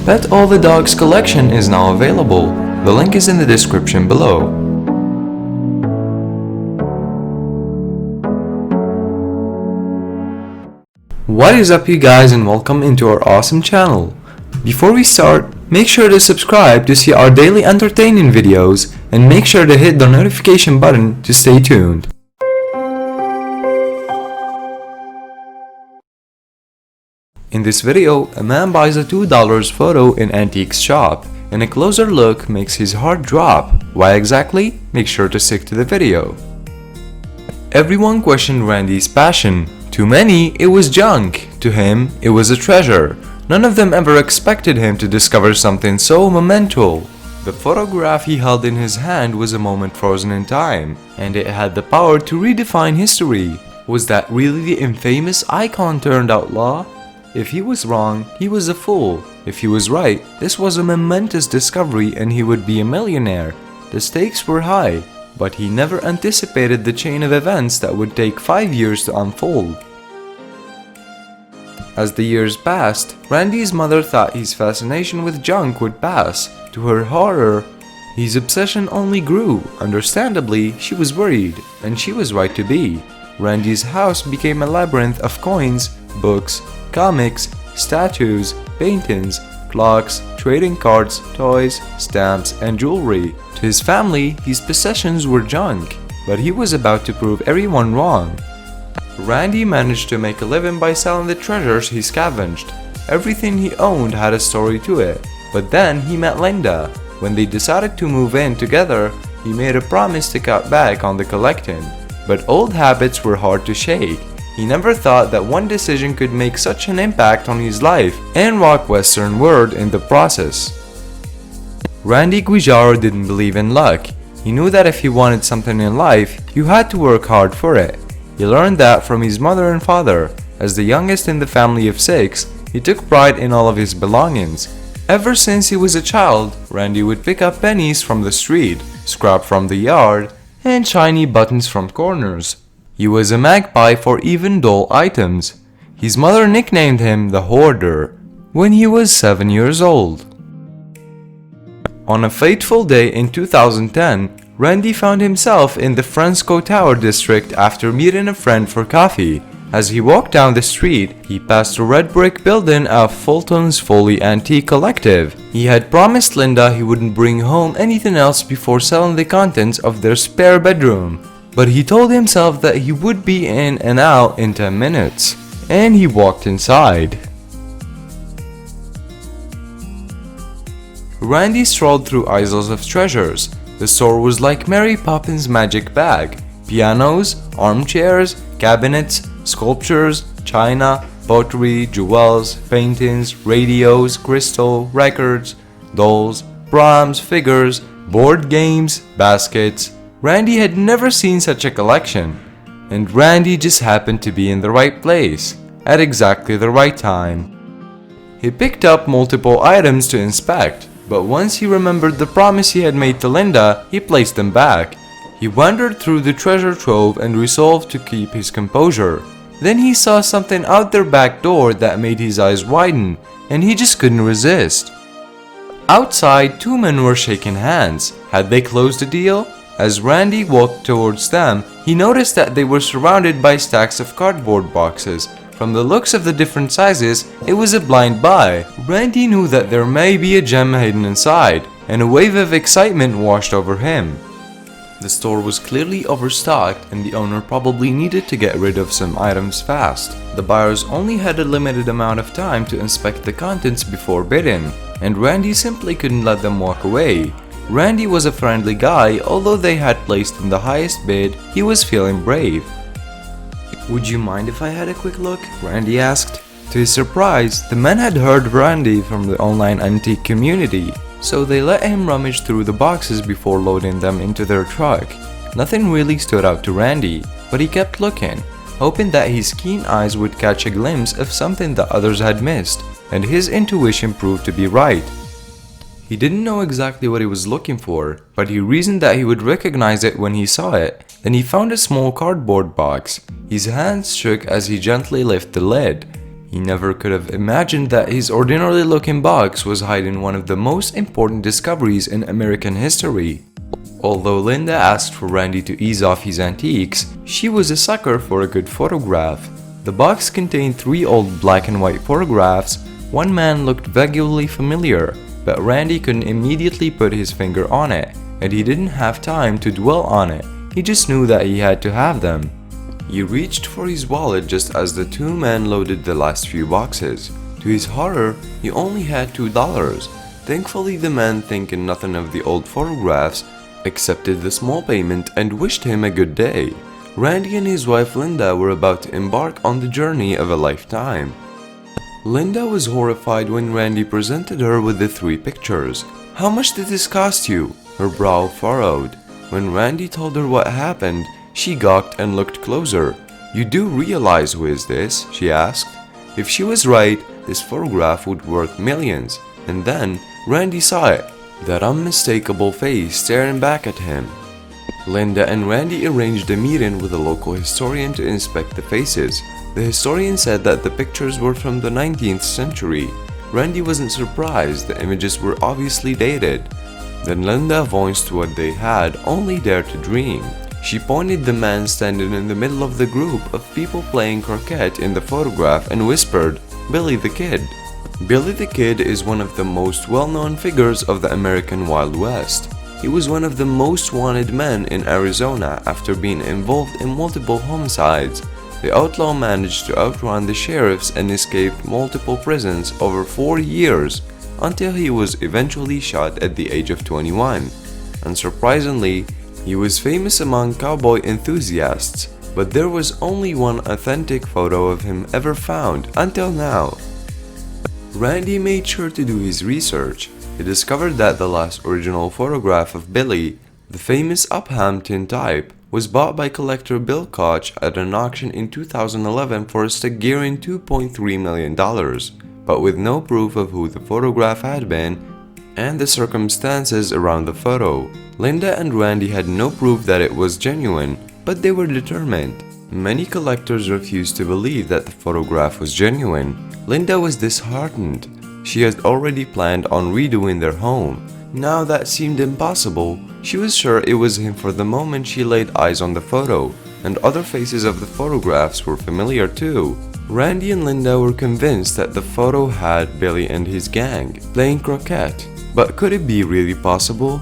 Pet All the Dogs collection is now available. The link is in the description below. What is up, you guys, and welcome into our awesome channel. Before we start, make sure to subscribe to see our daily entertaining videos and make sure to hit the notification button to stay tuned. In this video, a man buys a $2 photo in antiques shop, and a closer look makes his heart drop. Why exactly? Make sure to stick to the video. Everyone questioned Randy's passion. To many, it was junk. To him, it was a treasure. None of them ever expected him to discover something so monumental. The photograph he held in his hand was a moment frozen in time, and it had the power to redefine history. Was that really the infamous icon turned outlaw? If he was wrong, he was a fool. If he was right, this was a momentous discovery and he would be a millionaire. The stakes were high, but he never anticipated the chain of events that would take 5 years to unfold. As the years passed, Randy's mother thought his fascination with junk would pass. To her horror, his obsession only grew. Understandably, she was worried, and she was right to be. Randy's house became a labyrinth of coins, books, comics, statues, paintings, clocks, trading cards, toys, stamps, and jewelry. To his family, his possessions were junk, but he was about to prove everyone wrong. Randy managed to make a living by selling the treasures he scavenged. Everything he owned had a story to it. But then he met Linda. When they decided to move in together, he made a promise to cut back on the collecting. But old habits were hard to shake. He never thought that one decision could make such an impact on his life and rock Western world in the process. Randy Guijarro didn't believe in luck. He knew that if he wanted something in life, you had to work hard for it. He learned that from his mother and father. As the youngest in the family of 6, he took pride in all of his belongings. Ever since he was a child, Randy would pick up pennies from the street, scrap from the yard, and shiny buttons from corners. He was a magpie for even dull items. His mother nicknamed him the Hoarder when he was 7 years old. On a fateful day in 2010, Randy found himself in the Fresco Tower district after meeting a friend for coffee. As he walked down the street, he passed a red brick building of Fulton's Foley Antique Collective. He had promised Linda he wouldn't bring home anything else before selling the contents of their spare bedroom. But he told himself that he would be in and out in 10 minutes, and he walked inside. Randy strolled through aisles of treasures. The store was like Mary Poppins' magic bag. Pianos, armchairs, cabinets, sculptures, china, pottery, jewels, paintings, radios, crystal, records, dolls, proms, figures, board games, baskets. Randy had never seen such a collection, and Randy just happened to be in the right place, at exactly the right time. He picked up multiple items to inspect, but once he remembered the promise he had made to Linda, he placed them back. He wandered through the treasure trove and resolved to keep his composure. Then he saw something out their back door that made his eyes widen, and he just couldn't resist. Outside, 2 men were shaking hands. Had they closed the deal? As Randy walked towards them, he noticed that they were surrounded by stacks of cardboard boxes. From the looks of the different sizes, it was a blind buy. Randy knew that there may be a gem hidden inside, and a wave of excitement washed over him. The store was clearly overstocked, and the owner probably needed to get rid of some items fast. The buyers only had a limited amount of time to inspect the contents before bidding, and Randy simply couldn't let them walk away. Randy was a friendly guy. Although they had placed in the highest bid, he was feeling brave. "Would you mind if I had a quick look?" Randy asked. To his surprise, the men had heard Randy from the online antique community, so they let him rummage through the boxes before loading them into their truck. Nothing really stood out to Randy, but he kept looking, hoping that his keen eyes would catch a glimpse of something that others had missed, and his intuition proved to be right. He didn't know exactly what he was looking for, but he reasoned that he would recognize it when he saw it. Then he found a small cardboard box. His hands shook as he gently lifted the lid. He never could have imagined that his ordinary looking box was hiding one of the most important discoveries in American history. Although Linda asked for Randy to ease off his antiques, she was a sucker for a good photograph. The box contained 3 old black and white photographs. One man looked vaguely familiar, but Randy couldn't immediately put his finger on it, and he didn't have time to dwell on it. He just knew that he had to have them. He reached for his wallet just as the 2 men loaded the last few boxes. To his horror, he only had $2. Thankfully, the man, thinking nothing of the old photographs, accepted the small payment and wished him a good day. Randy and his wife Linda were about to embark on the journey of a lifetime. Linda was horrified when Randy presented her with the 3 pictures. "How much did this cost you?" Her brow furrowed. When Randy told her what happened, she gawked and looked closer. "You do realize who is this?" she asked. If she was right, this photograph would be worth millions. And then Randy saw it. That unmistakable face staring back at him. Linda and Randy arranged a meeting with a local historian to inspect the faces. The historian said that the pictures were from the 19th century. Randy wasn't surprised, the images were obviously dated. Then Linda voiced what they had only dared to dream. She pointed the man standing in the middle of the group of people playing croquet in the photograph and whispered, "Billy the Kid." Billy the Kid is one of the most well-known figures of the American Wild West. He was one of the most wanted men in Arizona after being involved in multiple homicides. The outlaw managed to outrun the sheriffs and escaped multiple prisons over 4 years until he was eventually shot at the age of 21. Unsurprisingly, he was famous among cowboy enthusiasts, but there was only one authentic photo of him ever found until now. Randy made sure to do his research. He discovered that the last original photograph of Billy, the famous Uphampton type, was bought by collector Bill Koch at an auction in 2011 for a staggering $2.3 million, but with no proof of who the photograph had been and the circumstances around the photo. Linda and Randy had no proof that it was genuine, but they were determined. Many collectors refused to believe that the photograph was genuine. Linda was disheartened. She had already planned on redoing their home. Now that seemed impossible. She was sure it was him for the moment she laid eyes on the photo, and other faces of the photographs were familiar too. Randy and Linda were convinced that the photo had Billy and his gang playing croquet. But could it be really possible?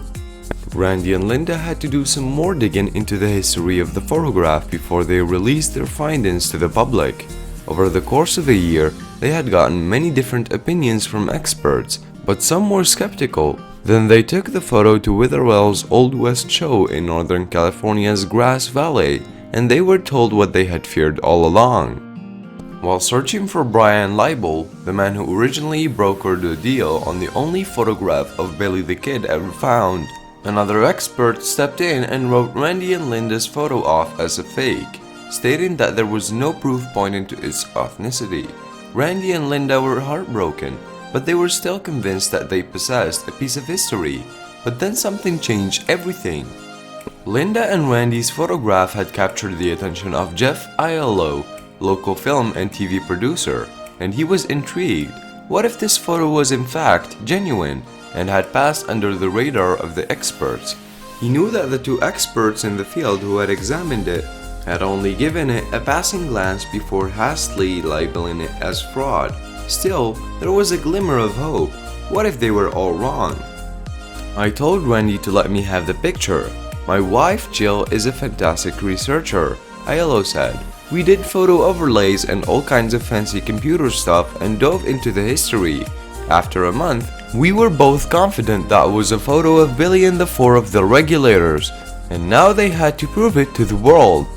Randy and Linda had to do some more digging into the history of the photograph before they released their findings to the public. Over the course of a year, they had gotten many different opinions from experts, but some were skeptical. Then they took the photo to Witherell's Old West show in Northern California's Grass Valley, and they were told what they had feared all along. While searching for Brian Leibel, the man who originally brokered the deal on the only photograph of Billy the Kid ever found, another expert stepped in and wrote Randy and Linda's photo off as a fake, stating that there was no proof pointing to its authenticity. Randy and Linda were heartbroken, but they were still convinced that they possessed a piece of history. But then something changed everything. Linda and Randy's photograph had captured the attention of Jeff Aiello, local film and TV producer, and he was intrigued. What if this photo was in fact genuine and had passed under the radar of the experts? He knew that the 2 experts in the field who had examined it had only given it a passing glance before hastily labeling it as fraud. Still, there was a glimmer of hope. What if they were all wrong? "I told Randy to let me have the picture. My wife Jill is a fantastic researcher," Aiello said. "We did photo overlays and all kinds of fancy computer stuff and dove into the history. After a month, we were both confident that was a photo of Billy and the 4 of the regulators, and now they had to prove it to the world."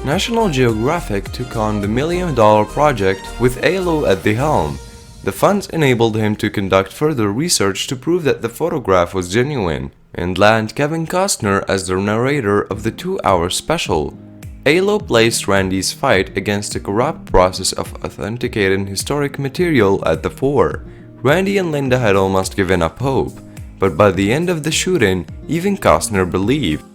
National Geographic took on the $1 million project with Aiello at the helm. The funds enabled him to conduct further research to prove that the photograph was genuine, and land Kevin Costner as the narrator of the 2-hour special. Aiello placed Randy's fight against the corrupt process of authenticating historic material at the fore. Randy and Linda had almost given up hope, but by the end of the shooting, even Costner believed.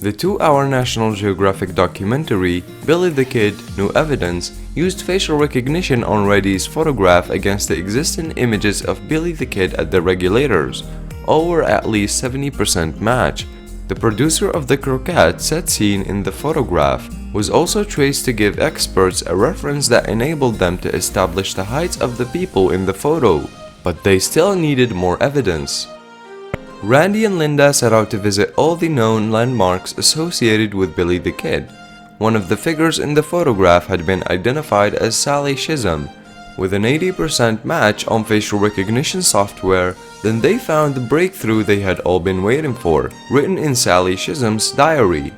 The 2-hour National Geographic documentary, Billy the Kid, New Evidence, used facial recognition on Randy's photograph against the existing images of Billy the Kid at the regulators. All were at least 70% match. The producer of the croquette set scene in the photograph was also traced to give experts a reference that enabled them to establish the heights of the people in the photo, but they still needed more evidence. Randy and Linda set out to visit all the known landmarks associated with Billy the Kid. One of the figures in the photograph had been identified as Sally Chisholm. With an 80% match on facial recognition software, then they found the breakthrough they had all been waiting for, written in Sally Chisholm's diary.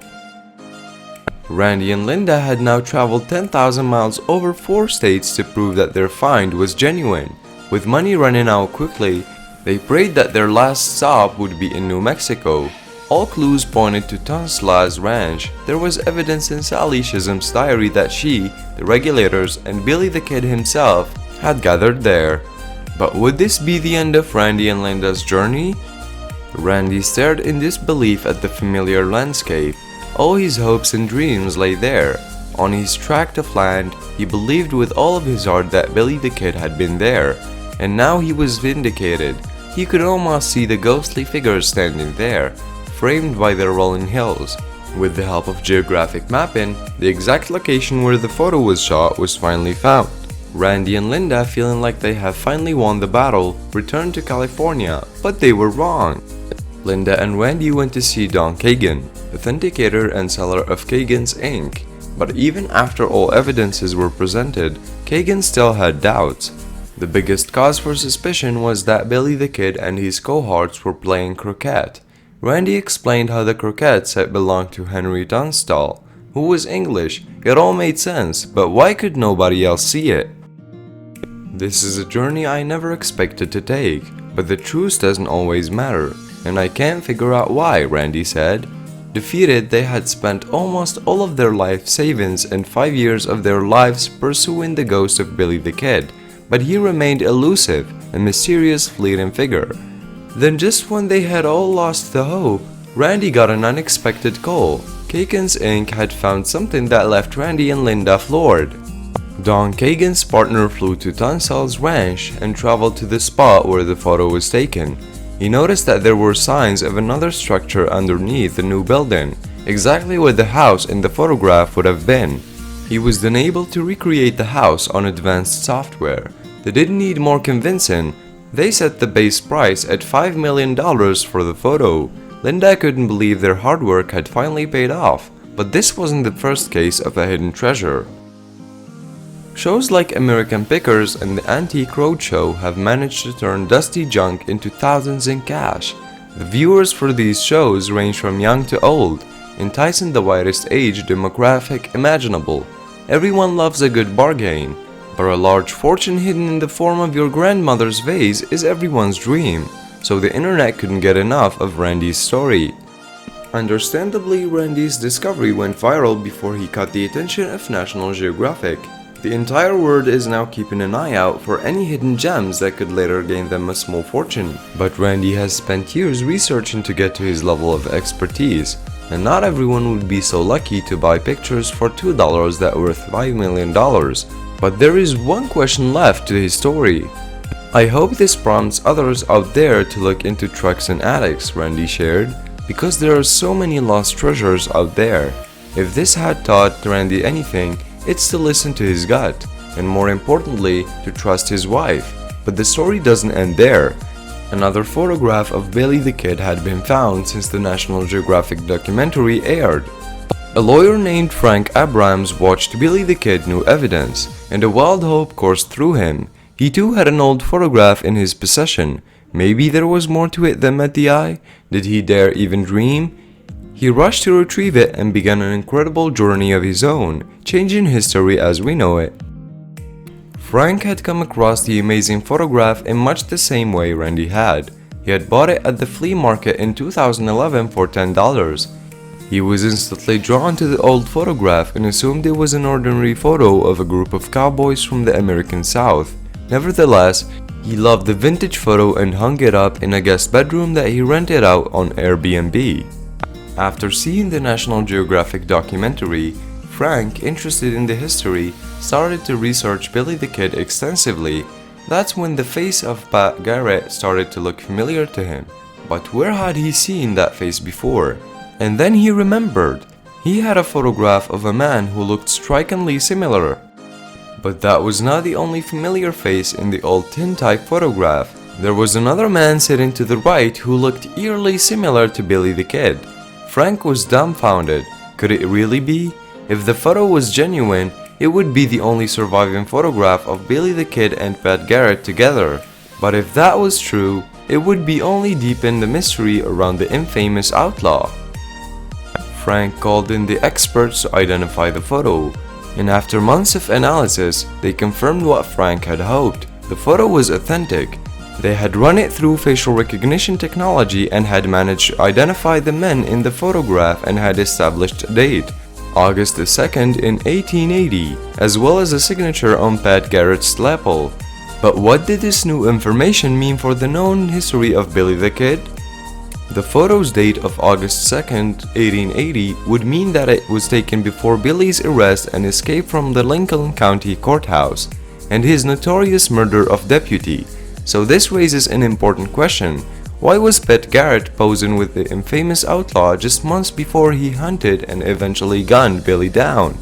Randy and Linda had now traveled 10,000 miles over 4 states to prove that their find was genuine. With money running out quickly, they prayed that their last stop would be in New Mexico. All clues pointed to Tunsla's ranch. There was evidence in Sally Chisholm's diary that she, the regulators, and Billy the Kid himself had gathered there. But would this be the end of Randy and Linda's journey? Randy stared in disbelief at the familiar landscape. All his hopes and dreams lay there. On his tract of land, he believed with all of his heart that Billy the Kid had been there. And now he was vindicated. He could almost see the ghostly figures standing there, framed by the rolling hills. With the help of geographic mapping, the exact location where the photo was shot was finally found. Randy and Linda, feeling like they have finally won the battle, returned to California, but they were wrong. Linda and Randy went to see Don Kagan, authenticator and seller of Kagan's Ink. But even after all evidences were presented, Kagan still had doubts. The biggest cause for suspicion was that Billy the Kid and his cohorts were playing croquet. Randy explained how the croquette set belonged to Henry Tunstall, who was English. It all made sense, but why could nobody else see it? This is a journey I never expected to take, but the truth doesn't always matter, and I can't figure out why, Randy said. Defeated, they had spent almost all of their life savings and 5 years of their lives pursuing the ghost of Billy the Kid, but he remained elusive, a mysterious fleeting figure. Then just when they had all lost the hope, Randy got an unexpected call. Kagan's Ink had found something that left Randy and Linda floored. Don Kagan's partner flew to Tunstall's ranch and traveled to the spot where the photo was taken. He noticed that there were signs of another structure underneath the new building, exactly where the house in the photograph would have been. He was then able to recreate the house on advanced software. They didn't need more convincing. They set the base price at $5 million for the photo. Linda couldn't believe their hard work had finally paid off, but this wasn't the first case of a hidden treasure. Shows like American Pickers and the Antique Roadshow have managed to turn dusty junk into thousands in cash. The viewers for these shows range from young to old, enticing the widest age demographic imaginable. Everyone loves a good bargain, but a large fortune hidden in the form of your grandmother's vase is everyone's dream, so the internet couldn't get enough of Randy's story. Understandably, Randy's discovery went viral before he caught the attention of National Geographic. The entire world is now keeping an eye out for any hidden gems that could later gain them a small fortune. But Randy has spent years researching to get to his level of expertise, and not everyone would be so lucky to buy pictures for $2 that were worth $5 million. But there is one question left to his story. I hope this prompts others out there to look into trucks and attics, Randy shared, because there are so many lost treasures out there. If this had taught Randy anything, it's to listen to his gut, and more importantly, to trust his wife. But the story doesn't end there. Another photograph of Billy the Kid had been found since the National Geographic documentary aired. A lawyer named Frank Abrams watched Billy the Kid New Evidence, and a wild hope coursed through him. He too had an old photograph in his possession. Maybe there was more to it than met the eye? Did he dare even dream? He rushed to retrieve it and began an incredible journey of his own, changing history as we know it. Frank had come across the amazing photograph in much the same way Randy had. He had bought it at the flea market in 2011 for $10. He was instantly drawn to the old photograph and assumed it was an ordinary photo of a group of cowboys from the American South. Nevertheless, he loved the vintage photo and hung it up in a guest bedroom that he rented out on Airbnb. After seeing the National Geographic documentary, Frank, interested in the history, started to research Billy the Kid extensively. That's when the face of Pat Garrett started to look familiar to him. But where had he seen that face before? And then he remembered. He had a photograph of a man who looked strikingly similar. But that was not the only familiar face in the old tintype photograph. There was another man sitting to the right who looked eerily similar to Billy the Kid. Frank was dumbfounded. Could it really be? If the photo was genuine, it would be the only surviving photograph of Billy the Kid and Pat Garrett together. But if that was true, it would be only deepen the mystery around the infamous outlaw. Frank called in the experts to identify the photo, and after months of analysis, they confirmed what Frank had hoped. The photo was authentic. They had run it through facial recognition technology and had managed to identify the men in the photograph and had established a date, August 2nd in 1880, as well as a signature on Pat Garrett's lapel. But what did this new information mean for the known history of Billy the Kid? The photo's date of August 2nd, 1880 would mean that it was taken before Billy's arrest and escape from the Lincoln County Courthouse, and his notorious murder of deputy. So this raises an important question. Why was Pat Garrett posing with the infamous outlaw just months before he hunted and eventually gunned Billy down?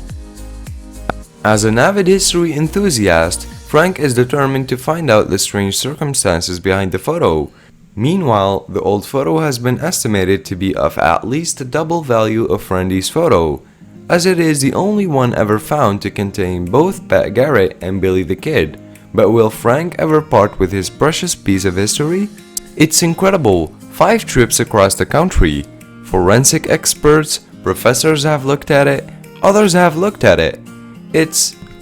As an avid history enthusiast, Frank is determined to find out the strange circumstances behind the photo. Meanwhile, the old photo has been estimated to be of at least the double value of Randy's photo, as it is the only one ever found to contain both Pat Garrett and Billy the Kid. But will Frank ever part with his precious piece of history? It's incredible. 5 trips across the country. Forensic experts, professors have looked at it, others have looked at it.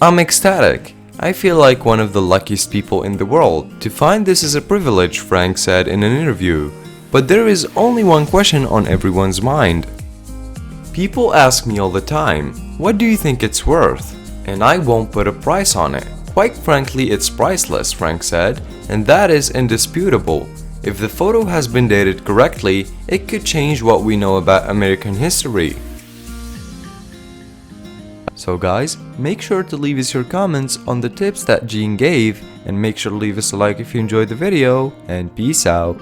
I'm ecstatic. I feel like one of the luckiest people in the world. To find this is a privilege, Frank said in an interview. But there is only one question on everyone's mind. People ask me all the time, what do you think it's worth? And I won't put a price on it. Quite frankly, it's priceless, Frank said, and that is indisputable. If the photo has been dated correctly, it could change what we know about American history. So guys, make sure to leave us your comments on the tips that Gene gave, and make sure to leave us a like if you enjoyed the video, and peace out.